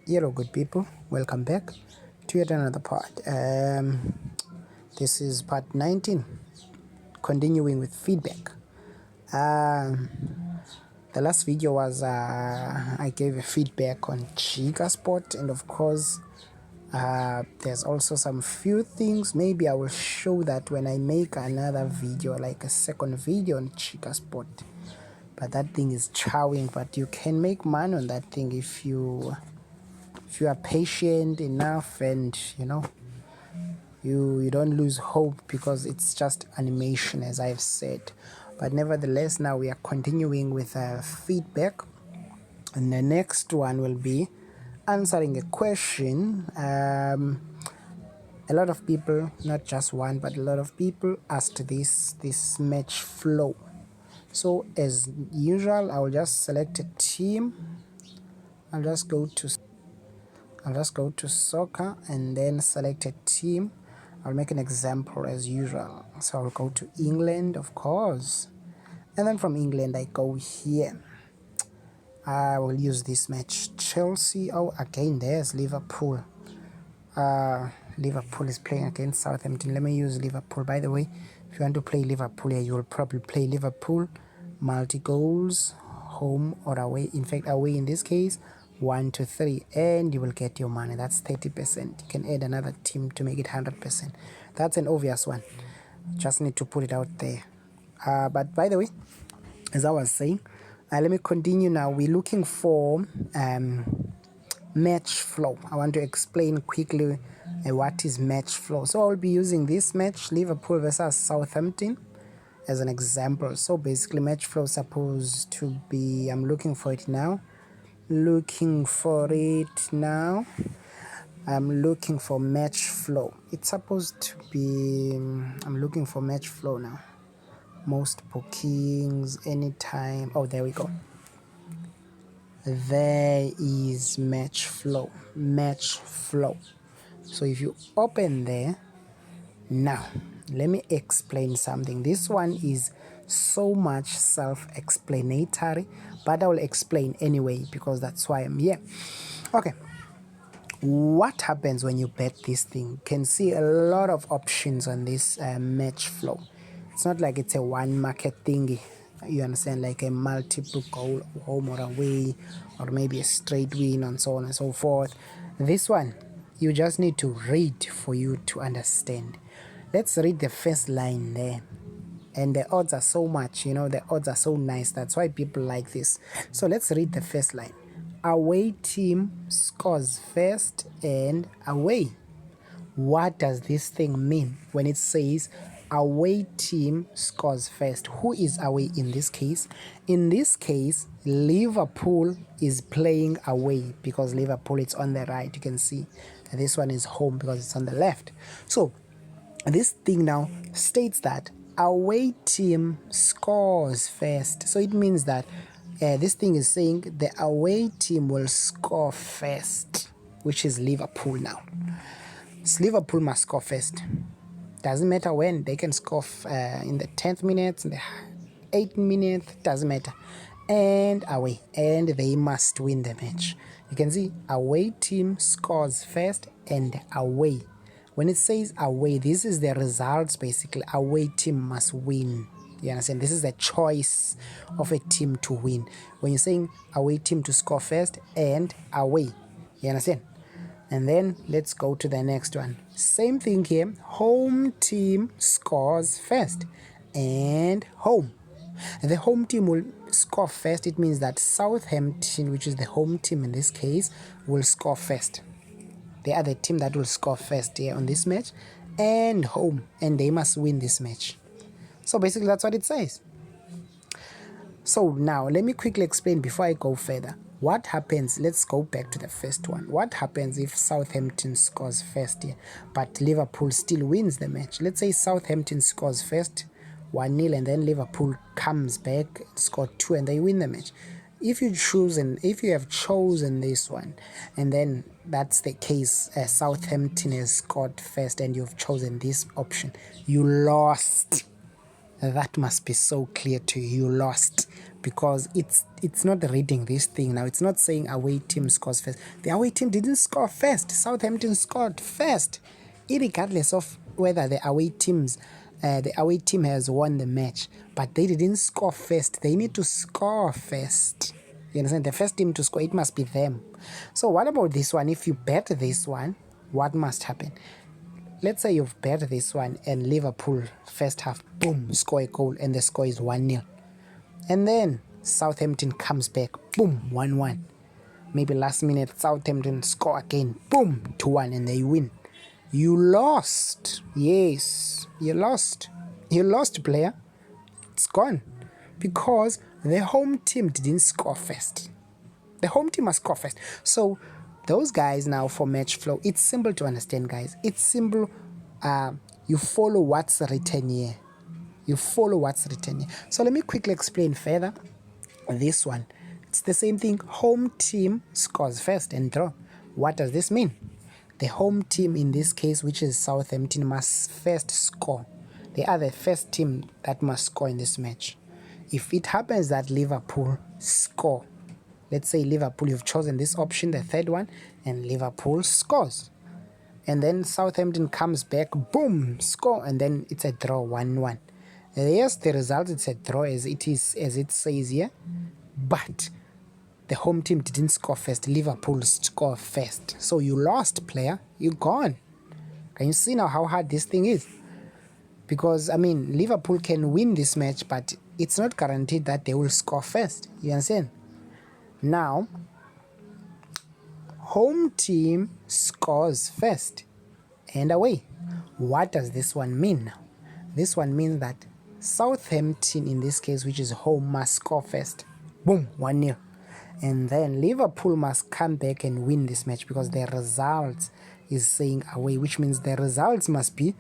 Hello, good people. Welcome back to yet another part. This is part 19, continuing with feedback. The last video was I gave a feedback on Chica Sport, and of course, there's also some few things. Maybe I will show that when I make another video, like a second video on Chica Sport. But that thing is chowing, but you can make money on that thing if you are patient enough, and you don't lose hope, because it's just animation, as I've said. But nevertheless, now we are continuing with feedback, and the next one will be answering a question. A lot of people, not just one, but a lot of people asked this match flow. So as usual, I'll just select a team. I'll just go to soccer and then select a team. I'll make an example as usual. So I'll go to England, of course, and then from England I go here. I will use this match, Chelsea. Oh, again there's Liverpool. Liverpool is playing against Southampton. Let me use Liverpool. By the way, if you want to play Liverpool here, you will probably play Liverpool multi goals, home or away. In fact, away in this case, 1 to 3, and you will get your money. That's 30%. You can add another team to make it 100%. That's an obvious one. Just need to put it out there. But by the way, as I was saying, let me continue now. We're looking for match flow. I want to explain quickly what is match flow. So I'll be using this match, Liverpool versus Southampton, as an example. So basically, match flow is supposed to be, I'm looking for it now. I'm looking for match flow. It's supposed to be, I'm looking for match flow now. Most bookings, anytime. Oh, there we go. There is match flow. So if you open there, now let me explain something. This one is so much self-explanatory, but I will explain anyway, because that's why I'm here. Okay, what happens when you bet this thing? You can see a lot of options on this match flow. It's not like it's a one market thingy, you understand, like a multiple goal, home or away, or maybe a straight win, and so on and so forth. This one, you just need to read for you to understand. Let's read the first line there. And the odds are so much, the odds are so nice. That's why people like this. So let's read the first line. Away team scores first and away. What does this thing mean when it says away team scores first? Who is away in this case? In this case, Liverpool is playing away, because Liverpool is on the right. You can see this one is home because it's on the left. So this thing now states that away team scores first. So it means that this thing is saying the away team will score first, which is Liverpool now. So Liverpool must score first. Doesn't matter when. They can score in the 10th minute, in the 8th minute, doesn't matter. And away. And they must win the match. You can see away team scores first and away. When it says away, this is the results basically. Away team must win. You understand? This is the choice of a team to win. When you're saying away team to score first and away. You understand? And then let's go to the next one. Same thing here. Home team scores first and home. And the home team will score first. It means that Southampton, which is the home team in this case, will score first. They are the team that will score first here on this match, and home, and they must win this match. So basically that's what it says. So now let me quickly explain before I go further. What happens? Let's go back to the first one. What happens if Southampton scores first here, but Liverpool still wins the match? Let's say Southampton scores first 1-0, and then Liverpool comes back, score 2, and they win the match. If you have chosen this one, and then that's the case, Southampton has scored first and you've chosen this option, you lost. that must be so clear to you. You lost, because it's not reading this thing now. It's not saying away team scores first. The away team didn't score first. Southampton scored first, irregardless of whether the away team has won the match, but they didn't score first. They need to score first. You understand? The first team to score, it must be them. So what about this one? If you bet this one, what must happen? Let's say you've bet this one and Liverpool first half, boom, score a goal, and the score is 1-0. And then Southampton comes back, boom, 1-1. Maybe last minute Southampton score again, boom, 2-1, and they win. You lost. Yes, you lost. You lost, player. It's gone. Because the home team didn't score first. The home team must score first. So those guys now for match flow, it's simple to understand, guys. It's simple. You follow what's written here. You follow what's written here. So let me quickly explain further this one. It's the same thing. Home team scores first and draw. What does this mean? The home team in this case, which is Southampton, must first score. They are the first team that must score in this match. If it happens that Liverpool score, let's say Liverpool, you've chosen this option, the third one, and Liverpool scores. And then Southampton comes back, boom, score, and then it's a draw, 1-1. Yes, the result, it's a draw as it says here, but the home team didn't score first. Liverpool scored first. So you lost, player. You're gone. Can you see now how hard this thing is? Because, I mean, Liverpool can win this match, but it's not guaranteed that they will score first. You understand? Now, home team scores first and away. What does this one mean now? This one means that Southampton, in this case, which is home, must score first. Boom, 1-0. And then Liverpool must come back and win this match because the result is saying away, which means the results must be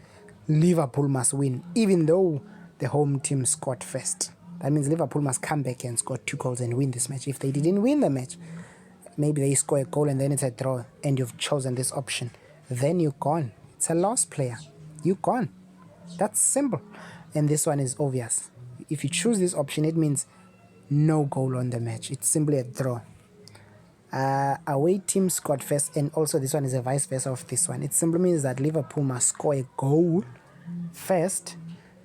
Liverpool must win, even though the home team scored first. That means Liverpool must come back and score 2 goals and win this match. If they didn't win the match, maybe they score a goal and then it's a draw and you've chosen this option, then you're gone. It's a loss, player. You're gone. That's simple. And this one is obvious. If you choose this option, it means no goal on the match. It's simply a draw. Away team scored first, and also this one is a vice versa of this one. It simply means that Liverpool must score a goal first.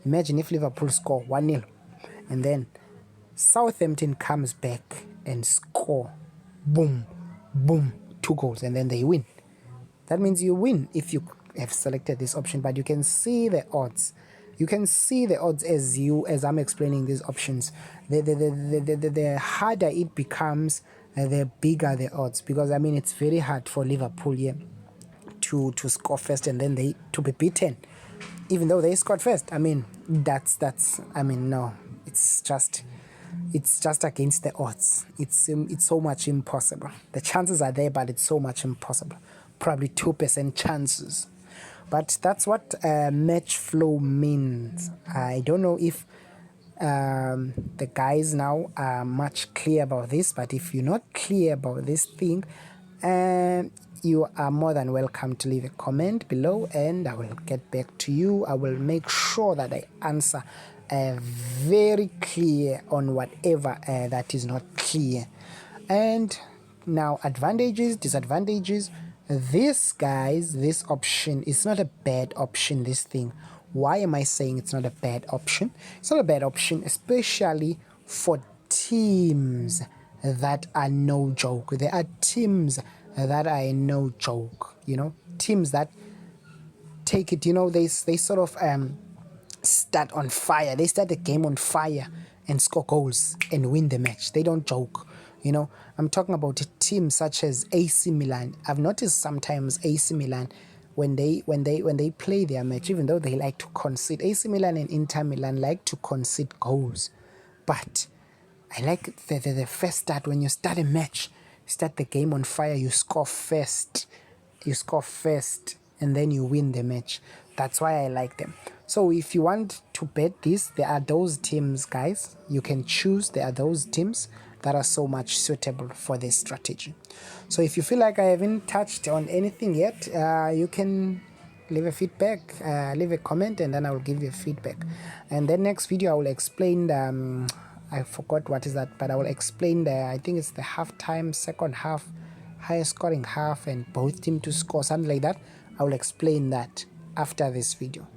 Imagine if Liverpool score 1-0 and then Southampton comes back and score, boom, boom, 2 goals, and then they win. That means you win if you have selected this option, but you can see the odds. You can see the odds as I'm explaining these options. The harder it becomes, the bigger the odds. Because I mean, it's very hard for Liverpool here to score first and then they to be beaten, even though they scored first. I mean, no, it's just against the odds. It's so much impossible. The chances are there, but it's so much impossible. Probably 2% chances. But that's what match flow means. I don't know if the guys now are much clear about this, but if you're not clear about this thing, you are more than welcome to leave a comment below and I will get back to you. I will make sure that I answer very clear on whatever that is not clear. And now, advantages, disadvantages. This, guys, this option is not a bad option, this thing. Why am I saying it's not a bad option? It's not a bad option, especially for teams that are no joke. There are teams that are no joke, you know, teams that take it, you know, they sort of start on fire. They start the game on fire and score goals and win the match. They don't joke. You know, I'm talking about a team such as AC Milan. I've noticed sometimes AC Milan, when they play their match, even though they like to concede, AC Milan and Inter Milan like to concede goals. But I like the first start. When you start a match, start the game on fire, you score first. You score first and then you win the match. That's why I like them. So if you want to bet this, there are those teams, guys. You can choose. There are those teams that are so much suitable for this strategy. So if you feel like I haven't touched on anything yet, you can leave a feedback, leave a comment, and then I will give you feedback. And then next video I will explain the I forgot what is that, but I will explain I think it's the halftime, second half, highest scoring half, and both team to score, something like that. I will explain that after this video.